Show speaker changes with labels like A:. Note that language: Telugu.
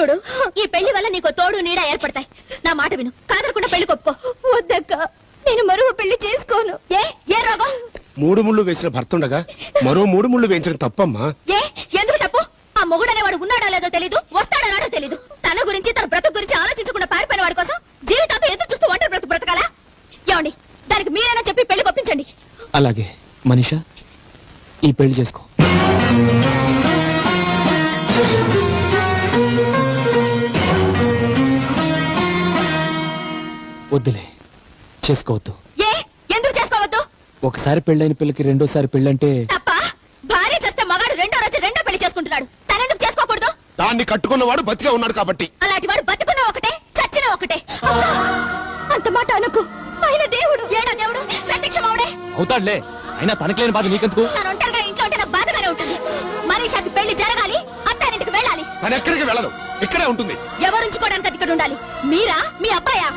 A: చూడు, ఈ పెళ్లి వల్ల నీకు తోడు నీడ ఏర్పడతాయి. నా మాట విను, కాదరకుండా పెళ్లి కొప్పుకో. వద్దక్క, నేను మరో పెళ్లి చేసుకోను. ఏ రోగం?
B: 3 ముళ్ళు వేసిన భర్త ఉండగా మరో 3 ముళ్ళు వేయించడం తప్పమ్మా.
A: ఎందుకు తప్పు? ఆ మొగుడనేవాడు ఉన్నాడో లేదో తెలీదు, వస్తాడో తెలీదు. తన గురించి, తన బ్రతుకు గురించి ఆలోచించకుండా పారిపోయిన వాడి కోసం జీవితాంతం ఎదురు చూస్తూ ఒంటరి బ్రతుకు బ్రతకాలా? ఏమండి, దానికి మీరైనా చెప్పి పెళ్లి కొప్పించండి.
C: అలాగే మనీషా, ఈ పెళ్లి చేసుకో. వద్దులే, చేసుకోవద్దు.
A: ఎందుకు చేసుకోవద్దు?
C: ఒకసారి పెళ్ళైన పిల్లకి రెండోసారి పెళ్ళంటే
A: తప్ప. భార్య చేస్తే మగాడు రెండో రోజు రెండో పెళ్లి చేసుకుంటున్నాడు. తనెందుకు చేసుకోకూడదు?
B: దాన్ని కట్టుకున్నవాడు బతికే ఉన్నాడు కాబట్టి.
A: అలాంటి వాడు బతుకున్న ఒకటే, చచ్చిన ఒకటే. అంత మాట అనుకు. ఆయన దేవుడు, ఏడా దేవుడు, ప్రత్యక్షమవుడే
C: అవుతాడులే. అయినా తనకి బాధ నీకెందుకు?
A: తను ఒంటరిగా ఇంట్లో ఉంటే నాకు బాధగానే ఉంటుంది. మనీషాకి పెళ్లి జరగాలి, అత్తారింటికి వెళ్ళాలి.
B: తను ఎక్కడికి వెళ్ళదు, ఇక్కడే ఉంటుంది.
A: ఎవరుంచుకోవడానికి అది ఇక్కడ ఉండాలి? మీరా? మీ అబ్బాయా?